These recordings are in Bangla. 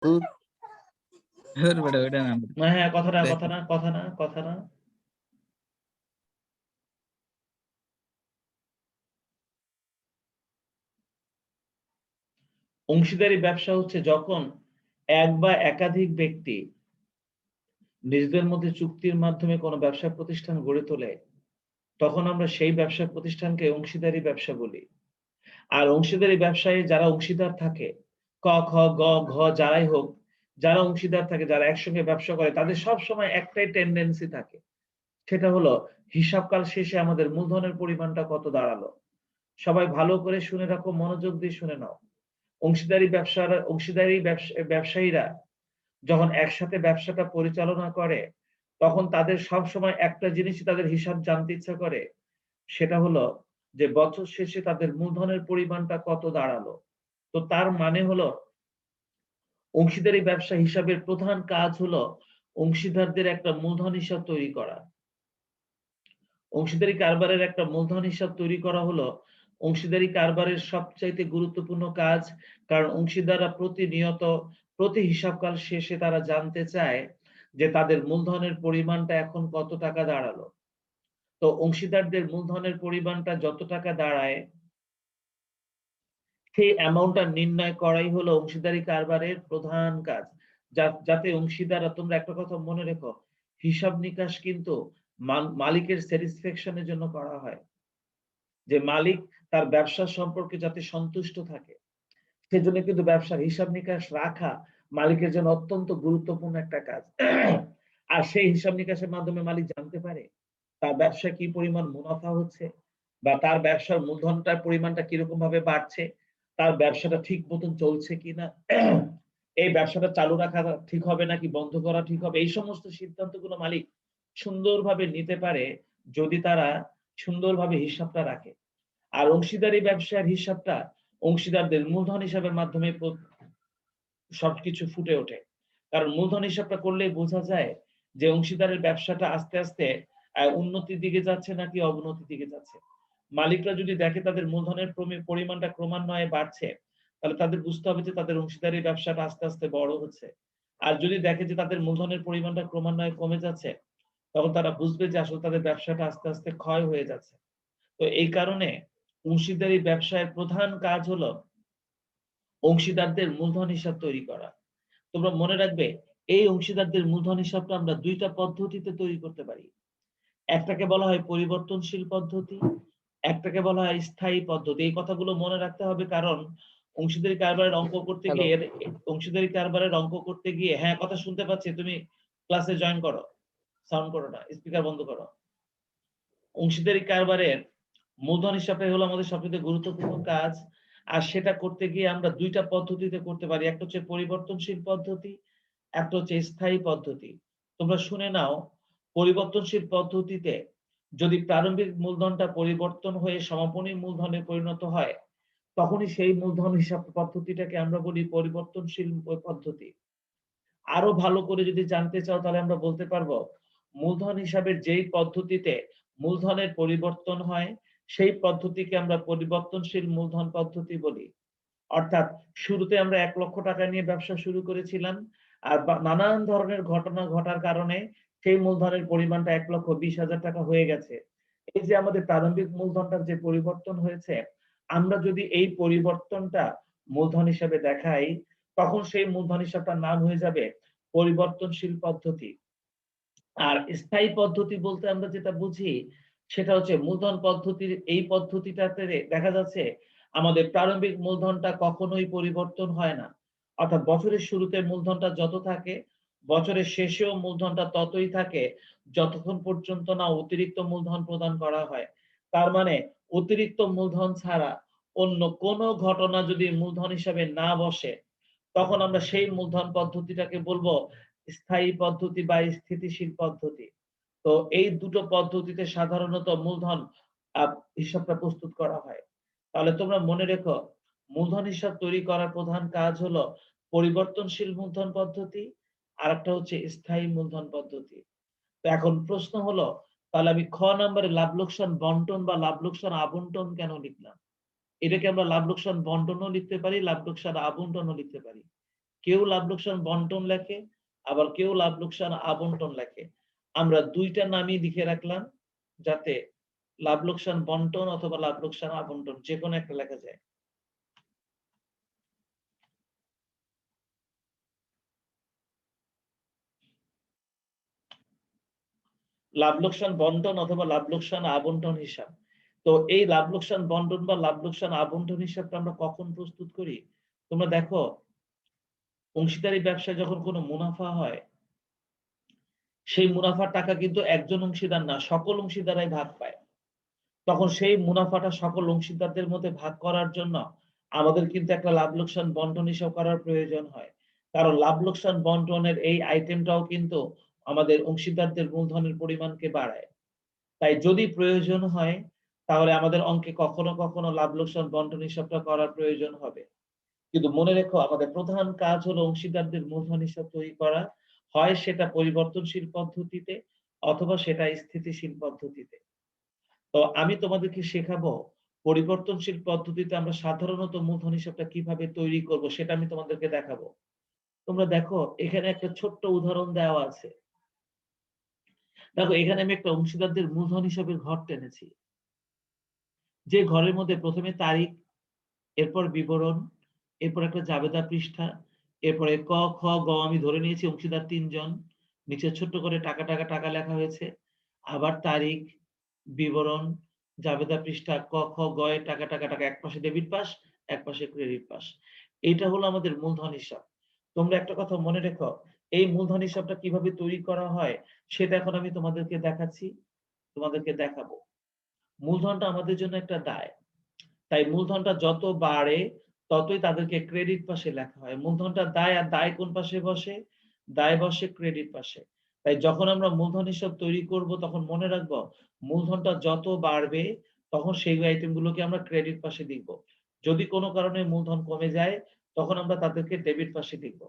ধুর, ধুর বেটা ওইটা না। হ্যাঁ, কথা না, দেখ কথা না, কথা না, কথা না। অংশীদারি ব্যবসা হচ্ছে যখন এক বা একাধিক ব্যক্তি নিজেদের মধ্যে চুক্তির মাধ্যমে কোনো ব্যবসা প্রতিষ্ঠান গড়ে তোলে, তখন আমরা সেই ব্যবসা প্রতিষ্ঠানকে অংশীদারি ব্যবসা বলি। আর অংশীদারি ব্যবসায় যারা অংশীদার থাকে, ক, খ, গ, ঘ যারাই হোক, যারা অংশীদার থাকে, যারা একসঙ্গে ব্যবসা করে তাদের সবসময় একটাই টেনডেন্সি থাকে। সেটা হলো হিসাবকাল শেষে আমাদের মূলধনের পরিমাণটা কত দাঁড়ালো। সবাই ভালো করে শুনে রাখো, মনোযোগ দিয়ে শুনে নাও। অংশীদারি ব্যবসায়ীরা যখন একসাথে ব্যবসাটা পরিচালনা করে, তখন তাদের সবসময় একটা জিনিসই তাদের হিসাব জানতে ইচ্ছা করে। সেটা হলো যে বছর শেষে তাদের মূলধনের পরিমাণটা কত দাঁড়ালো। তো তার মানে হলো অংশীদারি ব্যবসা হিসাবের প্রধান কাজ হলো অংশীদারদের একটা মূলধন হিসাব তৈরি করা। অংশীদারি কারবারের একটা মূলধন হিসাব তৈরি করা হলো অংশীদারি কারবারের সবচাইতে গুরুত্বপূর্ণ কাজ। কারণ অংশীদাররা প্রতিনিয়ত প্রতি হিসাবকাল শেষে তারা জানতে চায় যে তাদের মূলধনের পরিমাণটা এখন কত টাকা দাঁড়ালো। তো অংশীদারদের মূলধনের পরিমাণটা যত টাকা দাঁড়ায় সেই অ্যামাউন্টটা নির্ণয় করাই হলো অংশীদারি কারবারের প্রধান কাজ। যাতে অংশীদাররা, তোমরা একটা কথা মনে রেখো, হিসাব নিকাশ কিন্তু মালিকের স্যাটিসফ্যাকশন এর জন্য করা হয়। যে মালিক তার ব্যবসা সম্পর্কে যাতে সন্তুষ্ট থাকে, সেজন্য কিন্তু ব্যবসার হিসাব নিকাশ রাখা মালিকের জন্য অত্যন্ত গুরুত্বপূর্ণ একটা কাজ। আর সেই হিসাব নিকাশের মাধ্যমে মালিক জানতে পারে তার ব্যবসায় কি পরিমাণ মুনাফা হচ্ছে, বা তার ব্যবসার মূলধনটার পরিমাণটা কিরকম ভাবে বাড়ছে, তার ব্যবসাটা ঠিক মতন চলছে কিনা, এই ব্যবসাটা চালু রাখা ঠিক হবে নাকি বন্ধ করা ঠিক হবে। এই সমস্ত সিদ্ধান্তগুলো মালিক সুন্দরভাবে নিতে পারে যদি তারা সুন্দরভাবে হিসাবটা রাখে। আর অংশীদারি ব্যবসার হিসাবটা অংশীদারদের মূলধন হিসাবের মাধ্যমে সবকিছু ফুটে ওঠে। কারণ মূলধন হিসাবটা করলেই বোঝা যায় যে অংশীদারের ব্যবসাটা আস্তে, আস্তে উন্নতির দিকে যাচ্ছে নাকি অবনতির দিকে যাচ্ছে। মালিকরা যদি দেখে তাদের মূলধনের পরিমাণটা ক্রমান্বয়ে বাড়ছে, তাহলে তাদের বুঝতে হবে যে তাদের অংশীদারি ব্যবসাটা আস্তে, আস্তে বড় হচ্ছে। আর যদি দেখে যে তাদের মূলধনের পরিমাণটা ক্রমান্বয়ে কমে যাচ্ছে, তখন তারা বুঝবে যে আসলে তাদের ব্যবসাটা আস্তে, আস্তে ক্ষয় হয়ে যাচ্ছে। তো এই কারণে অংশীদারি ব্যবসায়ের প্রধান কাজ হলো অংশীদারদের মূলধন হিসাব তৈরি করা। তোমরা মনে রাখবে, এই অংশীদারদের মূলধন হিসাবটা আমরা ২ টা পদ্ধতিতে তৈরি করতে পারি। একটাকে বলা হয় পরিবর্তনশীল পদ্ধতি, একটাকে বলা হয় স্থায়ী পদ্ধতি। এই কথাগুলো মনে রাখতে হবে, কারণ অংশীদারি কারবারের অঙ্ক করতে হ্যালো। গিয়ে অংশীদারি কারবারের অঙ্ক করতে গিয়ে, হ্যাঁ, কথা শুনতে পাচ্ছি। তুমি ক্লাসে জয়েন করো। সাউন্ড করো না। স্পিকার বন্ধ করো। অংশীদারি কারবারের মূলধন হিসাবটাই হলো আমাদের সবচেয়ে গুরুত্বপূর্ণ কাজ। আর সেটা করতে গিয়ে আমরা ২ টা পদ্ধতিতে করতে পারি। একটা হচ্ছে পরিবর্তনশীল পদ্ধতি, একটা হচ্ছে স্থায়ী পদ্ধতি। তোমরা শুনে নাও, পরিবর্তনশীল পদ্ধতিতে যদি প্রারম্ভিক মূলধনটা পরিবর্তন হয়ে সমাপনী মূলধনে পরিণত হয়, তখনই সেই মূলধন হিসাব পদ্ধতিটাকে আমরা বলি পরিবর্তনশীল পদ্ধতি। আরো ভালো করে যদি জানতে চাও, তাহলে আমরা বলতে পারবো মূলধন হিসাবের যেই পদ্ধতিতে মূলধনের পরিবর্তন হয় সেই পদ্ধতিকে আমরা পরিবর্তনশীল মূলধন পদ্ধতি বলি। অর্থাৎ শুরুতে আমরা ১ লক্ষ টাকা নিয়ে ব্যবসা শুরু করেছিলাম। আর নানান ধরনের ঘটনা ঘটার কারণে সেই মূলধনের পরিমাণটা ১,২০,০০০ টাকা হয়ে গেছে। এই যে আমাদের প্রারম্ভিক মূলধনটার যে পরিবর্তন হয়েছে, আমরা যদি এই পরিবর্তনটা মূলধন হিসেবে দেখাই, তখন সেই মূলধন হিসাবটার নাম হয়ে যাবে পরিবর্তনশীল পদ্ধতি। আর স্থায়ী পদ্ধতি বলতে আমরা যেটা বুঝি, সেটা হচ্ছে মূলধন পদ্ধতির এই পদ্ধতিটাতে দেখা যাচ্ছে আমাদের প্রারম্ভিক মূলধনটা কখনোই পরিবর্তন হয় না। অর্থাৎ বছরের শুরুতে মূলধনটা যত থাকে, বছরের শেষেও মূলধনটা ততই থাকে, যতক্ষণ পর্যন্ত না অতিরিক্ত মূলধন প্রদান করা হয়। তার মানে অতিরিক্ত মূলধন ছাড়া অন্য কোনো ঘটনা যদি মূলধন হিসাবে না বসে, তখন আমরা সেই মূলধন পদ্ধতিটাকে বলবো স্থায়ী পদ্ধতি বা স্থিতিশীল পদ্ধতি। তো এই দুটো পদ্ধতিতে সাধারণত মূলধন আ হিসাবটা প্রস্তুত করা হয়। তাহলে তোমরা মনে রেখো, মূলধন হিসাব তৈরি করার প্রধান কাজ হলো পরিবর্তনশীল মূলধন পদ্ধতি, আরেকটা হচ্ছে স্থায়ী মূলধন পদ্ধতি। তো এখন প্রশ্ন হলো, তাহলে আমি খ নম্বরে লাভ লোকসান বন্টন বা লাভ লোকসান আবন্টন কেন লিখলাম? এটাকে আমরা লাভ লোকসান বন্টনও লিখতে পারি, লাভ লোকসান আবন্টনও লিখতে পারি। কেউ লাভ লোকসান বন্টন লেখে, আবার কেউ লাভ লোকসান আবন্টন লেখে। আমরা দুইটা নামই লিখে রাখলাম, যাতে লাভ লোকসান বন্টন অথবা লাভ লোকসান আবন্টন যে কোনো একটা লেখা যায়। লাভ লোকসান বন্টন অথবা লাভ লোকসান আবন্টন হিসাব। তো এই লাভ লোকসান বন্টন বা লাভ লোকসান আবন্টন হিসাবটা আমরা কখন প্রস্তুত করি? তোমরা দেখো, অংশীদারি ব্যবসায় যখন কোনো মুনাফা হয়, সেই মুনাফার টাকা কিন্তু একজন অংশীদার না, সকল অংশীদারাই ভাগ পায়। তখন সেই মুনাফাটা সকল অংশীদারদের মধ্যে ভাগ করার জন্য আমাদের কিন্তু একটা লাভ লোকসান বন্টন হিসাব করার প্রয়োজন হয়। কারণ লাভ লোকসান বন্টনের এই আইটেমটাও কিন্তু আমাদের অংশীদারদের মূলধনের পরিমাণকে বাড়ায়। তাই যদি প্রয়োজন হয়, তাহলে আমাদের অঙ্কে কখনো কখনো লাভ লোকসান বন্টন হিসাবটা করার প্রয়োজন হবে। কিন্তু মনে রেখো, আমাদের প্রধান কাজ হলো অংশীদারদের মূলধন হিসাব তৈরি করা, হয় সেটা পরিবর্তনশীল পদ্ধতিতে অথবা সেটা স্থিতিশীল পদ্ধতিতে। তো আমি তোমাদেরকে শেখাবো পরিবর্তনশীল পদ্ধতিতে আমরা সাধারণত মূলধন হিসাবটা কিভাবে তৈরি করব, সেটা আমি তোমাদেরকে দেখাবো। তোমরা দেখো, এখানে একটা ছোট্ট উদাহরণ দেওয়া আছে। দেখো, এখানে আমি একটা অংশীদারদের মূলধন হিসাবের ঘর টেনেছি, যে ঘরের মধ্যে প্রথমে তারিখ, এরপর বিবরণ, এরপর একটা জাবেদা পৃষ্ঠা, এরপরে ক খ গ আমি ধরে নিয়েছি অংশীদার ৩ জন, নিচে ছোট্ট করে টাকা টাকা টাকা লেখা হয়েছে, আবার তারিখ, বিবরণ, জাবেদা পৃষ্ঠা, ক খ গ এর টাকা টাকা টাকা, এক পাশে ডেবিট পাস, এক পাশে ক্রেডিট পাস। এইটা হলো আমাদের মূলধন হিসাব। তোমরা একটা কথা মনে রেখো, এই মূলধন হিসাবটা কিভাবে তৈরি করা হয় সেটা এখন আমি তোমাদেরকে দেখাচ্ছি, তোমাদেরকে দেখাবো। মূলধনটা আমাদের জন্য একটা দায়। তাই মূলধনটা যত বাড়ে ততই তাদেরকে ক্রেডিট পাশে লেখা হয়। মূলধনটা দায়, আর দায় কোন পাশে বসে? দায় বসে ক্রেডিট পাশে। তাই যখন আমরা মূলধন হিসাব তৈরি করব, তখন মনে রাখবো মূলধনটা যত বাড়বে তখন সেই আইটেমগুলোকে আমরা ক্রেডিট পাশে লিখব। যদি কোনো কারণে মূলধন কমে যায়, তখন আমরা তাদেরকে ডেবিট পাশে লিখব।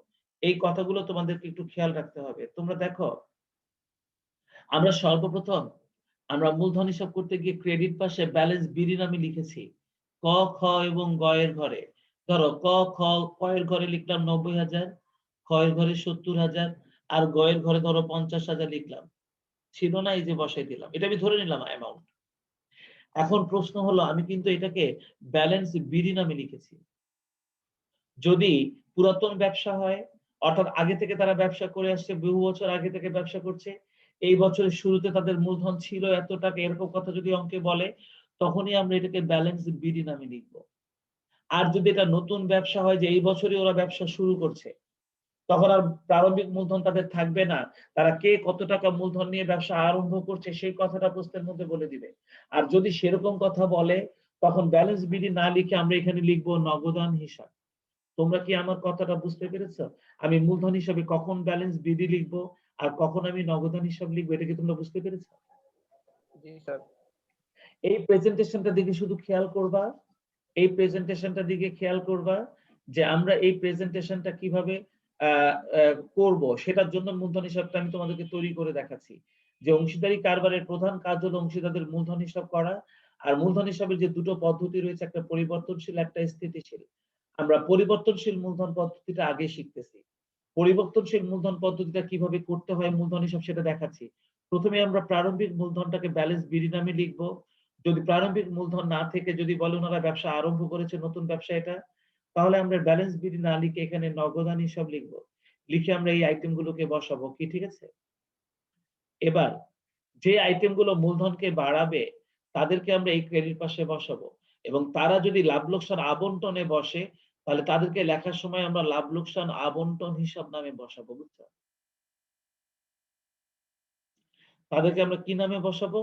এই কথাগুলো তোমাদেরকে একটু খেয়াল রাখতে হবে। তোমরা দেখো, আমরা সর্বপ্রথম আমরা মূলধন হিসাব করতে গিয়ে ক্রেডিট পাশে ব্যালেন্স বিডি নামে লিখেছি ক, খ এবং গ এর ঘরে। ধরো ক, খ, ক এর ঘরে লিখলাম ৯০,০০০, খ এর ঘরে ৭০,০০০, আর গ এর ঘরে ধরো ৫০,০০০ লিখলাম। ছিল না, এই যে বসাই দিলাম। এটা আমি ধরে নিলাম অ্যামাউন্ট। এখন প্রশ্ন হলো, আমি কিন্তু এটাকে ব্যালেন্স বিডি নামে লিখেছি। যদি পুরাতন ব্যবসা হয়, অর্থাৎ আগে থেকে তারা ব্যবসা করে আসছে, বহু বছর আগে থেকে ব্যবসা করছে, এই বছরের শুরুতে তাদের মূলধন ছিল এত টাকা, এরকম কথা যদি অঙ্কে বলে, তখনই আমরা এটাকে ব্যালেন্স বিডি নামে লিখব। আর যদি এটা নতুন ব্যবসা হয়, যে এই বছরই ওরা ব্যবসা শুরু করছে, তখন আর প্রারম্ভিক মূলধন তাদের থাকবে না। তারা কে কত টাকা মূলধন নিয়ে ব্যবসা আরম্ভ করছে সেই কথাটা প্রশ্নের মধ্যে বলে দিবে। আর যদি সেরকম কথা বলে, তখন ব্যালেন্স বিডি না লিখে আমরা এখানে লিখবো নগদান হিসাব। তোমরা কি আমার কথাটা বুঝতে পেরেছো? আমি মূলধন হিসাবে কখন ব্যালেন্স বিডি লিখবো আর কখন আমি নগদান হিসাব লিখবো, এটা কি তোমরা বুঝতে পেরেছো? জি স্যার। এই প্রেজেন্টেশনটা দিকে শুধু খেয়াল করবা, এই প্রেজেন্টেশনটা দিকে খেয়াল করবা, যে আমরা এই প্রেজেন্টেশনটা কিভাবে করব, সেটার জন্য মূলধন হিসাবটা আমি তোমাদেরকে তৈরি করে দেখাচ্ছি। যে অংশীদারি কারবারের প্রধান কাজ হলো অংশীদারদের মূলধন হিসাব করা। আর মূলধন হিসাবের যে দুটো পদ্ধতি রয়েছে, একটা পরিবর্তনশীল, একটা স্থিতিশীল। আমরা পরিবর্তনশীল মূলধন পদ্ধতিটা আগে শিখতেছি। পরিবর্তনশীল মূলধন পদ্ধতিটা কিভাবে করতে হয় মূলধন হিসাব, সেটা দেখাচ্ছি। প্রথমে আমরা প্রারম্ভিক মূলধনটাকে ব্যালেন্স বিডি নামে লিখবো। যদি প্রারম্ভিক মূলধন না থেকে যদি বলে ওনারা ব্যবসা আরম্ভ করেছে, নতুন ব্যবসা এটা, তাহলে আমরা ব্যালেন্স বিডি না লিখে এখানে নগদান হিসাব লিখবো। লিখে আমরা এই আইটেম গুলোকে বসাবো, কি ঠিক আছে? এবার যে আইটেম গুলো মূলধনকে বাড়াবে তাদেরকে আমরা এই ক্রেডিট পাশে বসাবো, এবং তারা যদি লাভ লোকসান আবন্টনে বসে, তাহলে তাদেরকে লেখার সময় আমরা লাভ লোকসান আবন্টন হিসাব নামে বসাবো, বুঝছো? তাদেরকে আমরা কি নামে বসাবো?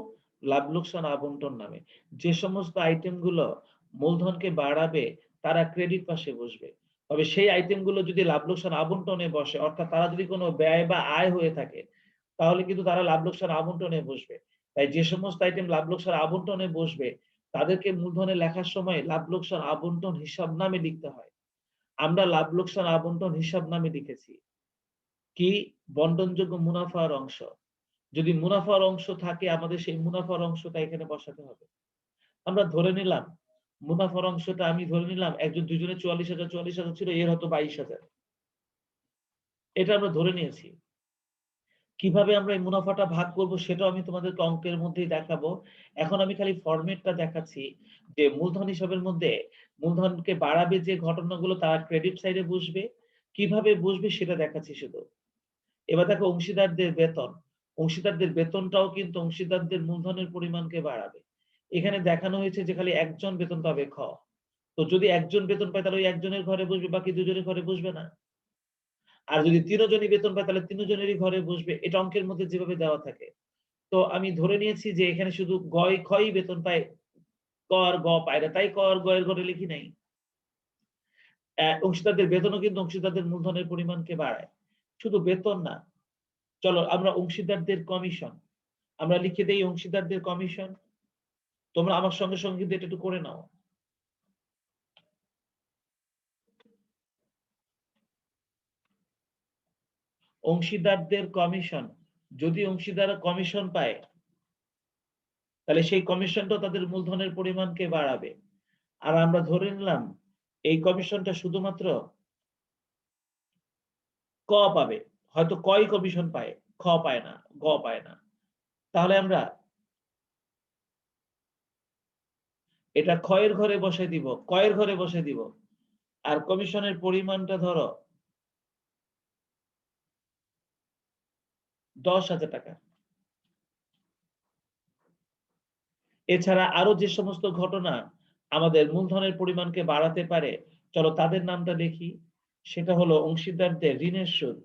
লাভ লোকসান আবন্টন নামে। যে সমস্ত আইটেম গুলো মূলধনকে বাড়াবে তারা ক্রেডিট পাশে বসবে। তবে সেই আইটেম গুলো যদি লাভ লোকসান আবন্টনে বসে, অর্থাৎ তারা যদি কোনো ব্যয় বা আয় হয়ে থাকে, তাহলে কিন্তু তারা লাভ লোকসান আবন্টনে বসবে। তাই যে সমস্ত আইটেম লাভ লোকসান আবন্টনে বসবে তাদেরকে মূলধনে লেখার সময় লাভ লোকসান আবন্টন হিসাব নামে লিখতে হয়। আমরা লাভ লোকসান আবন্টন হিসাব নামে লিখেছি কি? বন্টনযোগ্য মুনাফার অংশ। যদি মুনাফার অংশ থাকে, আমাদের সেই মুনাফার অংশটা এখানে বসাতে হবে। আমরা ধরে নিলাম মুনাফার অংশটা, আমি ধরে নিলাম একজন দুজনে ৪৪,০০০ ছিল, এর হতো ২২,০০০। এটা আমরা ধরে নিয়েছি। কিভাবে আমরা এই মুনাফাটা ভাগ করব সেটাও আমি তোমাদেরকে অঙ্কের মধ্যেই দেখাবো। এখন আমি খালি ফরমেটটা দেখাচ্ছি যে মূলধন হিসাবের মধ্যে মূলধনকে বাড়াবে যে ঘটনাগুলো তারা ক্রেডিট সাইডে বসবে। কিভাবে বসবে সেটা দেখাচ্ছি শুধু। এবার দেখো অংশীদারদের বেতন। অংশীদারদের বেতনটাও কিন্তু অংশীদারদের মূলধনের পরিমাণকে বাড়াবে। এখানে দেখানো হয়েছে যে খালি একজন বেতন পাবে খ। তো যদি একজন বেতন পায় তাহলে ওই একজনের ঘরে বসবে, বাকি দুজনের ঘরে বসবে না। আর যদি ৩ জনই বেতন পায় তাহলে ৩ জনেরই ঘরে বসবে। এটা অঙ্কের মধ্যে যেভাবে দেওয়া থাকে। তো আমি ধরে নিয়েছি যে এখানে শুধু গয় খই বেতন পায়, ক আর গ পায় না। তাই ক আর গ এর ঘরে লিখি নাই। অংশীদারদের বেতনও কিন্তু অংশীদারদের মূলধনের পরিমাণকে বাড়ায়। শুধু বেতন না। চলো আমরা অংশীদারদের কমিশন। আমরা লিখে দেই অংশীদারদের কমিশন। তোমরা আমার সঙ্গে সঙ্গে কিন্তু এটা একটু করে নাও। অংশীদারদের কমিশন। যদি অংশীদাররা কমিশন পায় তাহলে সেই কমিশনটাও তাদের মূলধনের পরিমাণকে বাড়াবে। আর আমরা ধরে নিলাম এই কমিশনটা শুধুমাত্র ক পাবে। হয়তো কই কমিশন পায়, খ পায় না, গ পায় না। তাহলে আমরা এটা খ এর ঘরে বসাই দিব, ক এর ঘরে বসাই দিব। আর কমিশনের পরিমাণটা ধরো ১০,০০০ টাকা। এছাড়া আরো যে সমস্ত ঘটনা আমাদের মূলধনের পরিমাণকে বাড়াতে পারে, চলো তাদের নামটা লিখি। সেটা হলো অংশীদারদের ঋণের সুদ।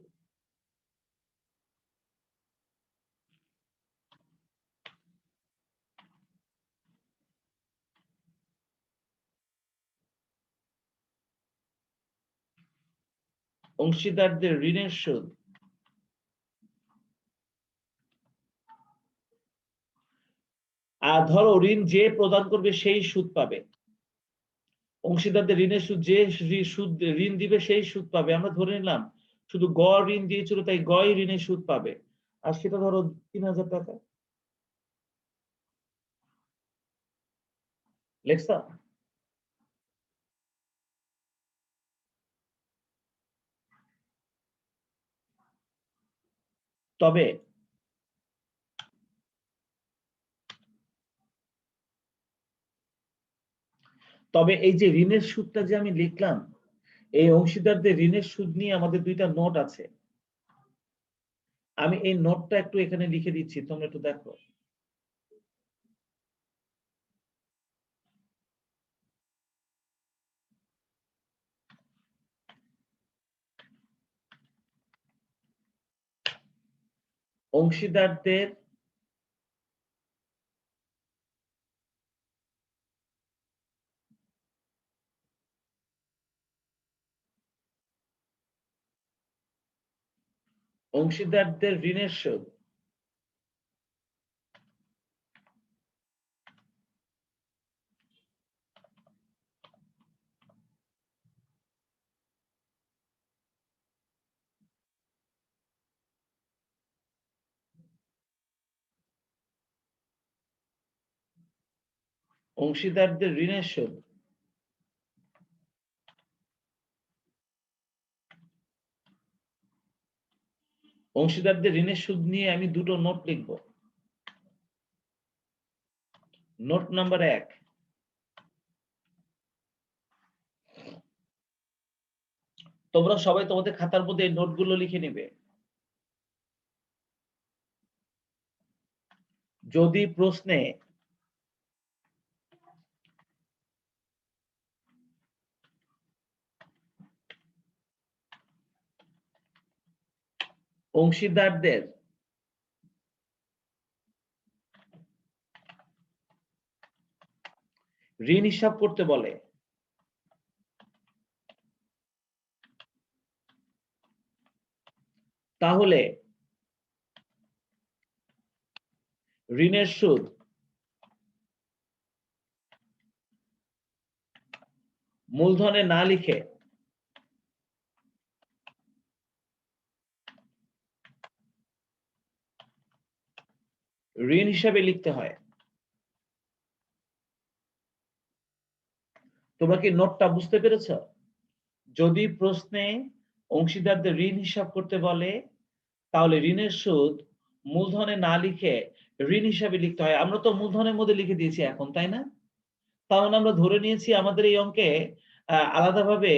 অংশীদারদের ঋণের সুদ। আর ধরো ঋণ যে প্রদান করবে সেই সুদ পাবে। অংশীদারদের ঋণের সুদ যে সুদ ঋণ দিবে সেই সুদ পাবে। আমরা ধরে নিলাম শুধু গ ঋণ দিয়েছিল তাই গই ঋণের সুদ পাবে। আর সেটা ধরো ৩,০০০ টাকা। লেখছা? তবে তবে এই যে ঋণের সুদটা যে আমি লিখলাম, এই অংশীদারদের ঋণের সুদ নিয়ে আমাদের ২টা নোট আছে। আমি এই নোটটা একটু এখানে লিখে দিচ্ছি, তোমরা একটু দেখো। অংশীদারদের অংশীদারদের ঋণের সুদ। অংশীদারদের ঋণের সুদ। অংশীদারদের ঋণের সুদ নিয়ে আমি দুটো নোট লিখব। নোট নাম্বার ১, তোমরা সবাই তোমাদের খাতার মধ্যে এই নোটগুলো লিখে নিবে। যদি প্রশ্নে অংশীদারদের ঋণ হিসাব করতে বলে, তাহলে ঋণের সুদ মূলধনে না লিখে ঋণ হিসাবে লিখতে হয়। তোমরা কি নোটটা বুঝতে পেরেছ? যদি প্রশ্নে অংশীদারদের ঋণ হিসাব করতে বলে, তাহলে ঋণের সুদ মূলধনে না লিখে ঋণ হিসাবে লিখতে হয়। আমরা তো মূলধনের মধ্যে লিখে দিয়েছি এখন, তাই না? তার মানে আমরা ধরে নিয়েছি আমাদের এই অঙ্কে আলাদাভাবে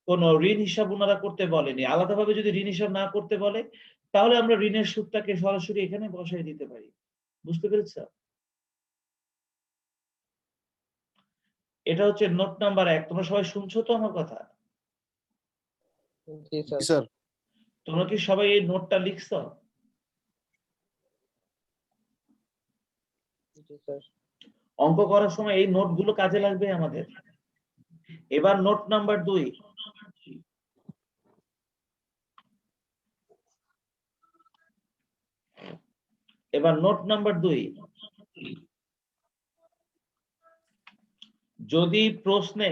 কোনো ঋণ হিসাব ওনারা করতে বলেনি। আলাদাভাবে যদি ঋণ হিসাব না করতে বলে, তাহলে আমরা ঋণের সুদটাকে সরাসরি এখানে বসায় দিতে পারি। বুঝতে পেরেছ? এটা হচ্ছে নোট নাম্বার 1। তোমরা সবাই শুনছো তো আমার কথা? জি স্যার। স্যার তোমরা কি সবাই এই নোটটা লিখছো? জি স্যার। অঙ্ক করার সময় এই নোটগুলো কাজে লাগবে আমাদের। এবার নোট নাম্বার 2। এবার নোট নাম্বার 2। যদি প্রশ্নে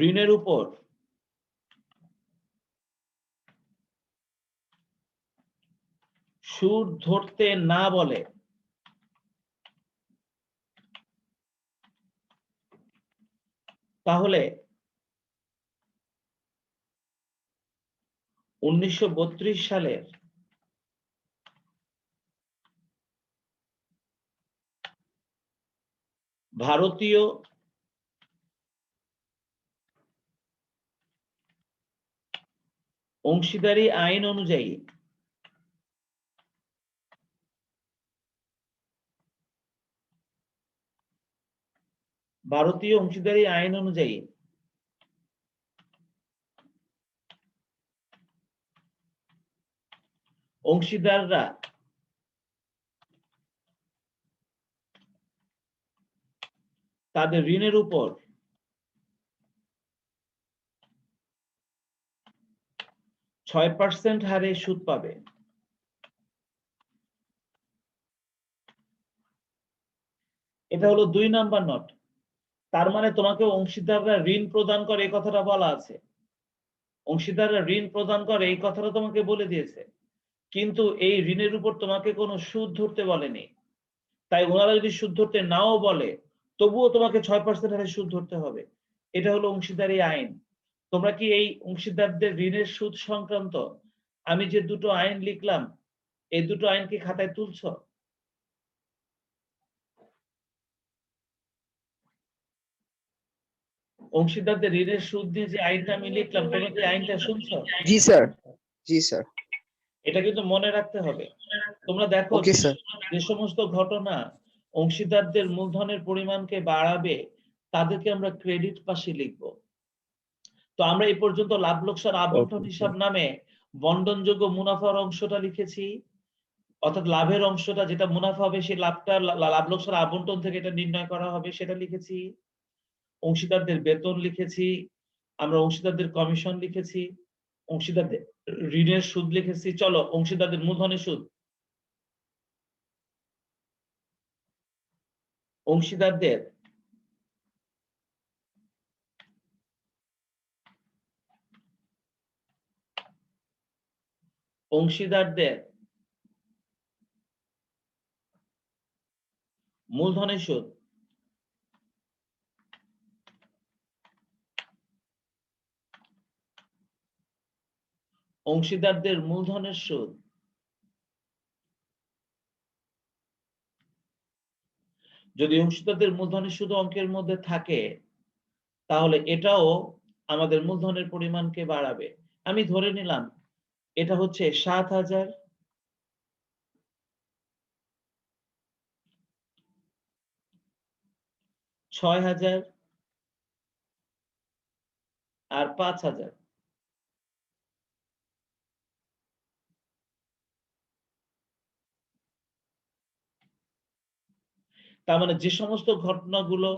ঋণের উপর সুদ ধরতে না বলে, তাহলে 1932 সালের ভারতীয় অংশীদারি আইন অনুযায়ী অংশীদাররা তাদের ঋণের উপর 6% হারে সুদ পাবে। এটা হলো 2 নাম্বার নোট। তার মানে তোমাকে অংশীদাররা ঋণ প্রদান করে এই কথাটা বলা আছে। অংশীদাররা ঋণ প্রদান করে এই কথাটা তোমাকে বলে দিয়েছে, কিন্তু এই ঋণের উপর তোমাকে কোনো সুদ ধরতে বলেনি। তাই ওনারা যদি সুদ ধরতে নাও বলে, তবুও তোমাকে 6% হারে সুদ ধরতে হবে। এটা হলো অংশীদারি আইন। তোমরা কি এই অংশীদারদের ঋণের সুদ সংক্রান্ত আমি যে দুটো আইন লিখলাম, এই দুটো আইন কি খাতায় তুলছো? অংশীদারদের ঋণের সুদ দিয়ে যে আইনটা আমি লিখলাম, তোমরা কি আইনটা শুনছো? জি স্যার। জি স্যার। এটা কিন্তু মনে রাখতে হবে। তোমরা দেখো ওকে স্যার। যে সমস্ত ঘটনা অংশীদারদের মূলধনের পরিমাণকে বাড়াবে, তাদেরকে আমরা ক্রেডিট পাশে লিখব। তো আমরা এই পর্যন্ত লাভ লোকসান আবন্টন হিসাব নামে বন্টনযোগ্য মুনাফার অংশটা লিখেছি, অর্থাৎ লাভের অংশটা যেটা মুনাফা হবে সেই লাভটা লাভ লোকসান আবন্টন থেকে এটা নির্ণয় করা হবে সেটা লিখেছি। অংশীদারদের বেতন লিখেছি, আমরা অংশীদারদের কমিশন লিখেছি, অংশীদারদের ঋণের সুদ লিখেছি। চলো অংশীদারদের মূলধনের সুদ। অংশীদারদের মূলধনের সুদ। অংশীদারদের মূলধনের সুদ। যদি অংশীদারদের মূলধনের সুদ অঙ্কের মধ্যে থাকে, তাহলে এটাও আমাদের মূলধনের পরিমাণকে বাড়াবে। আমি ধরে নিলাম এটা হচ্ছে 7,000, 6,000 আর 5,000। তার মানে যে সমস্ত ঘটনাগুলো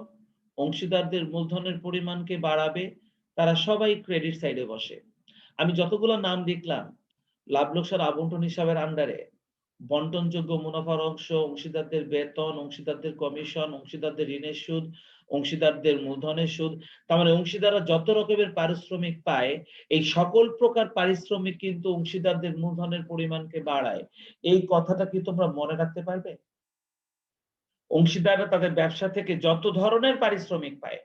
অংশীদারদের মূলধনের পরিমাণকে বাড়াবে, তারা সবাই ক্রেডিট সাইডে বসে। আমি যতগুলো নাম দেখলাম লাভ লোকসান আবন্টন হিসাবের আন্ডারে বন্টনযোগ্য মুনাফার অংশ, অংশীদারদের বেতন, অংশীদারদের কমিশন, অংশীদারদের ঋণের সুদ, অংশীদারদের মূলধনের সুদ, তার মানে অংশীদাররা যত রকমের পারিশ্রমিক পায়, এই সকল প্রকার পারিশ্রমিক কিন্তু অংশীদারদের মূলধনের পরিমাণকে বাড়ায়। এই কথাটা কি তোমরা মনে রাখতে পারবে? অংশীদাররা তাদের ব্যবসা থেকে যত ধরনের পারিশ্রমিক পায়,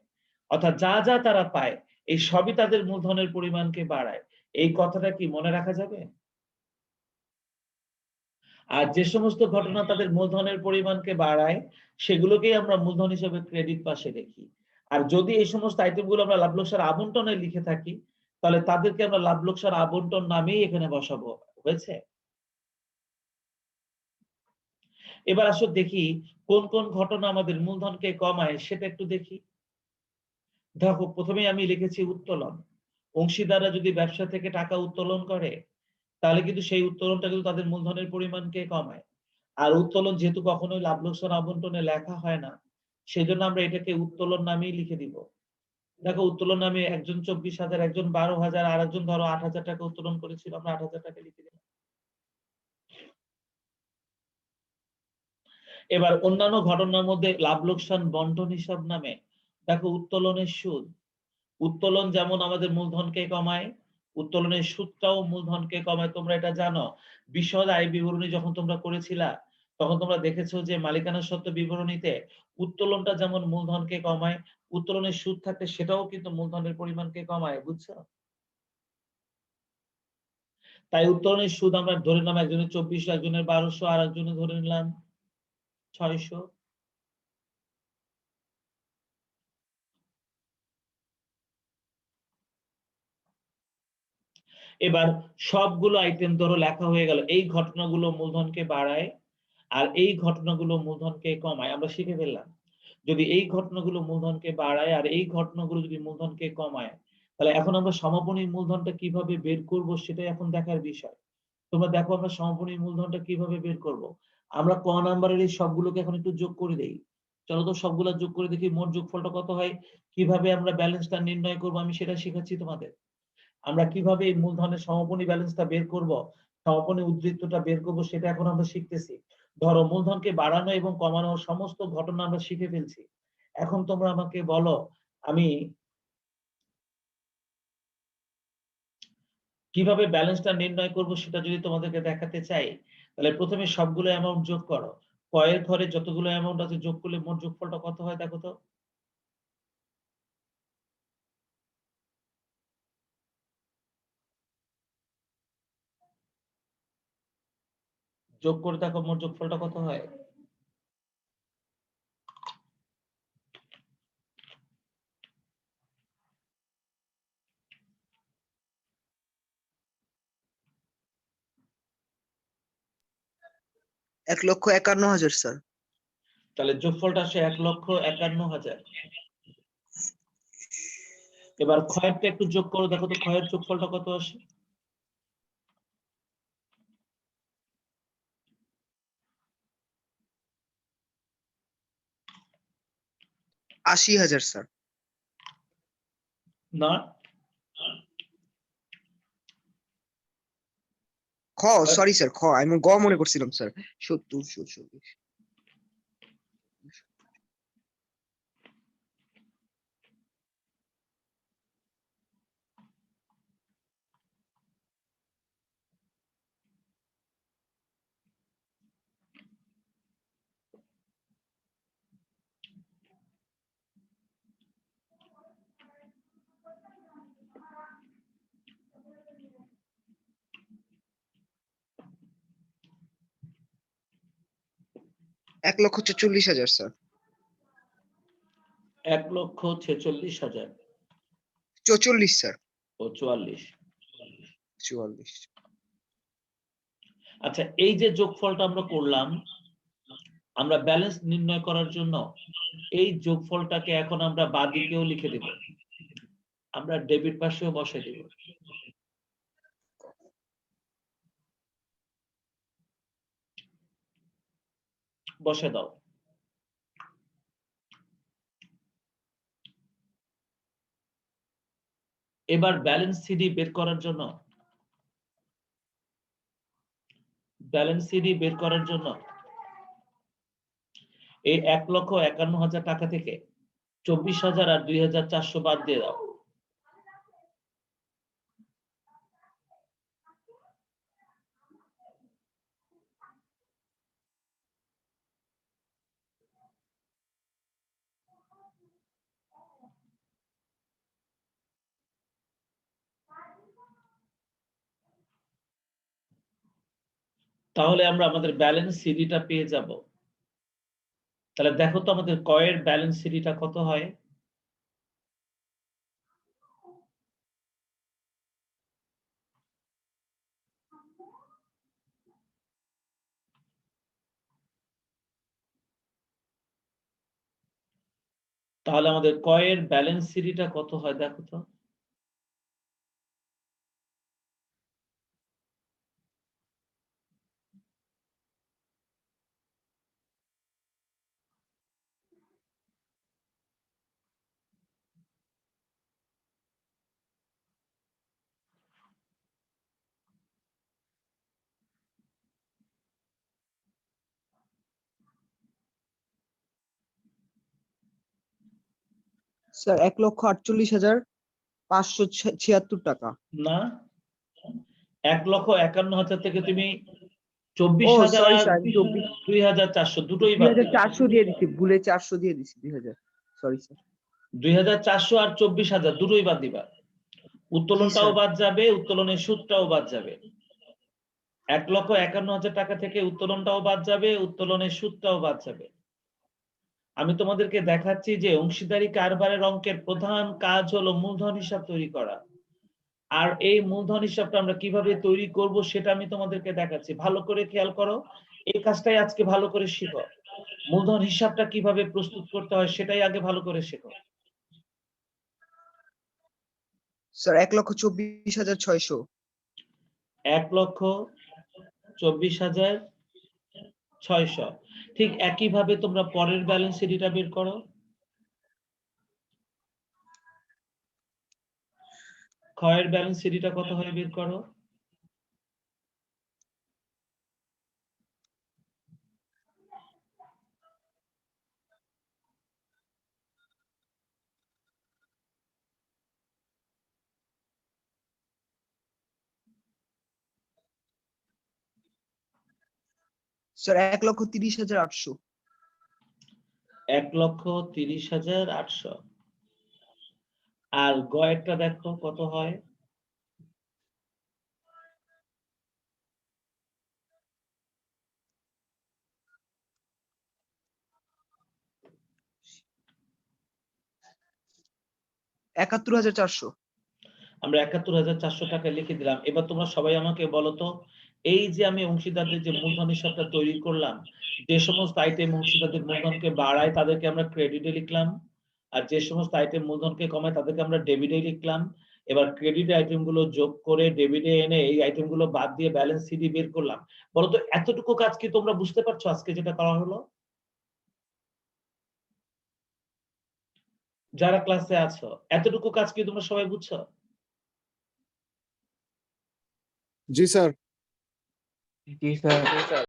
অর্থাৎ যা যা তারা পায়, এই সবই তাদের মূলধনের পরিমাণকে বাড়ায়। এই কথাটা কি মনে রাখা যাবে? আর যে সমস্ত ঘটনা তাদের মূলধনের পরিমাণকে বাড়ায়, সেগুলোকেই আমরা মূলধন হিসেবে ক্রেডিট পাশে দেখি। আর যদি এই সমস্ত আইটেমগুলো আমরা লাভ লোকসান আবন্টনে লিখে থাকি, তাহলে তাদেরকে আমরা লাভ লোকসান আবন্টন নামেই এখানে বসাবো। হয়েছে? এবার আসো দেখি কোন কোন ঘটনা আমাদের মূলধনকে কমায় সেটা একটু দেখি। দেখো, প্রথমেই আমি লিখেছি উত্তোলন। অংশীদাররা যদি ব্যবসা থেকে টাকা উত্তোলন করে, তাহলে কিন্তু সেই উত্তোলনটা কিন্তু তাদের মূলধনের পরিমাণকে কমায়। আর উত্তোলন যেহেতু কখনোই লাভ লোকসান আবন্টনে লেখা হয় না, সেজন্য আমরা এটাকে উত্তোলন নামেই লিখে দিব। দেখো, উত্তোলন নামে একজন 24,000, একজন 12,000, আর একজন ধরো 8,000 টাকা উত্তোলন করেছিল, আমরা 8,000 টাকা লিখে দিলাম। এবার অন্যান্য ঘটনার মধ্যে লাভ লোকসান বন্টন হিসাব নামে দেখো উত্তোলনের সুদ। উত্তোলন যেমন আমাদের মূলধনকে কমায়, উত্তোলনের সুদটাও মূলধনকে কমায়। তোমরা এটা জানো। বিশদ আয় বিবরণী যখন তোমরা করেছিলা, তখন তোমরা দেখেছো যে মালিকানা সত্ত্ব বিবরণীতে উত্তোলনটা যেমন মূলধনকে কমায়, উত্তোলনের সুদ থাকলে সেটাও কিন্তু মূলধনের পরিমাণকে কমায়। বুঝছো? তাই উত্তোলনের সুদ আমরা ধরে নিলাম একজনের 2400, একজনের 1200, আর একজনের ধরে নিলাম 600। এবার সবগুলো আইটেম ধরো লেখা হয়ে গেল। এই ঘটনাগুলো মূলধনকে বাড়ায় আর এই ঘটনাগুলো মূলধনকে কমায়। আমরা শিখে ফেললাম, যদি এই ঘটনাগুলো মূলধনকে বাড়ায় আর এই ঘটনাগুলো যদি মূলধনকে কমায়, তাহলে এখন আমরা সমাপনী মূলধনটা কিভাবে বের করব সেটাই এখন দেখার বিষয়। তোমরা দেখো আমরা সমাপনী মূলধনটা কিভাবে বের করব। আমরা ক নাম্বারের এই সবগুলোকে এখন একটু যোগ করে দেই। চলো তো সবগুলা যোগ করে দেখি মোট যোগফলটা কত হয়। কিভাবে আমরা ব্যালেন্সটা নির্ণয় করব আমি সেটা শেখাচ্ছি তোমাদের। আমরা কিভাবে এই মূলধনের সমাপনী ব্যালেন্সটা বের করব, সমাপনী উদ্ধৃতটা বের করব, সেটা এখন আমরা শিখতেছি। ধরো, মূলধনকে বাড়ানো এবং কমানোর সমস্ত ঘটনা আমরা শিখে ফেলছি। এখন তোমরা আমাকে বলো, আমি কিভাবে ব্যালেন্সটা নির্ণয় করব সেটা যদি তোমাদেরকে দেখাতে চাই, তাহলে প্রথমে সবগুলো অ্যামাউন্ট যোগ করো। কয়ের ঘরে যতগুলো অ্যামাউন্ট আছে যোগ করলে মোট যোগফলটা কত হয় দেখো তো। যোগ করে দেখো মোট যোগফলটা কত হয়। 1,51,000 স্যার। তাহলে যোগফলটা আসে 1,51,000। এবার ক্ষয়েরটা একটু যোগ করো, দেখো তো ক্ষয়ের যোগফলটা কত আসে। 80,000 স্যার। না, সরি স্যার, আমি গ মনে করছিলাম স্যার। 70, 40। 1,46,000 স্যার। 1,46,000। 44 স্যার। ও 44। 44। আচ্ছা, এই যে যোগফলটা আমরা করলাম, আমরা ব্যালেন্স নির্ণয় করার জন্য এই যোগফলটাকে এখন আমরা বাঁদিকেও লিখে দেব। আমরা ডেবিট পাশেও বসে দেব। বসে দাও। এবার ব্যালেন্স সিডি বের করার জন্য এই 1,51,000 টাকা থেকে 24,000 আর 2,400 বাদ দিয়ে দাও। তাহলে আমরা আমাদের ব্যালেন্স সিডিটা পেয়ে যাব। তাহলে দেখো তো আমাদের ক এর ব্যালেন্স সিডিটা কত হয়। তাহলে আমাদের ক এর ব্যালেন্স সিডিটা কত হয় দেখো তো। স্যার 1,48,576 টাকা। না, 1,51,000 থেকে তুমি ও 24,000 সরি আর স্যার, আমি 2,400 দুটোই বাদ দিবা। 2,400 দিয়ে দিছি, ভুলে 400 দিয়ে দিছি, 2,000, সরি স্যার। 2,400 আর 24,000 দুটোই বাদ দিবা। উত্তোলনটাও স্যার। বাদ যাবে, উত্তোলনের সুদটাও বাদ যাবে। 1,51,000 টাকা থেকে উত্তোলনটাও বাদ যাবে, উত্তোলনের সুদটাও বাদ যাবে। আমি তোমাদেরকে দেখাচ্ছি যে অংশীদারি কারবারের অঙ্কের প্রধান কাজ হলো মূলধন হিসাব তৈরি করা। আর এই মূলধন হিসাবটা আমরা কিভাবে তৈরি করব সেটা আমি তোমাদেরকে দেখাচ্ছি। ভালো করে খেয়াল করো, এই কাজটাই আজকে ভালো করে শিখো। মূলধন হিসাবটা কিভাবে প্রস্তুত করতে হয় সেটাই আগে ভালো করে শেখো। স্যার 1,24,600। 1,24,600। ঠিক একইভাবে তোমরা পরের ব্যালেন্স সিডিটা বের করো। ক্ষয়ের ব্যালেন্স সিডিটা কত হয় বের করো। স্যার 1,30,800। 1,30,800। আর গয়েরটা দেখো কত হয়। ৳71,400। আমরা ৭১,৪০০ টাকা লিখে দিলাম। এবার তোমরা সবাই আমাকে বলো তো, এই যে আমি অংশীদারদের যে মূলধন হিসাবটা তৈরি করলাম, যে সমস্ত আইটেম অংশীদারদের মূলধনকে বাড়ায় তাদেরকে আমরা ক্রেডিটে লিখলাম, আর যে সমস্ত আইটেম মূলধনকে কমায় তাদেরকে আমরা ডেবিটে লিখলাম। এবার ক্রেডিট আইটেম গুলো যোগ করে ডেবিটে এনে এই আইটেম গুলো বাদ দিয়ে ব্যালেন্স সিডি বের করলাম। বলো তো এতটুকু কাজ কি তোমরা বুঝতে পারছো আজকে যেটা করা হলো? যারা ক্লাসে আছো এতটুকু কাজ কি তোমরা সবাই বুঝছো? জি স্যার। জি স্যার।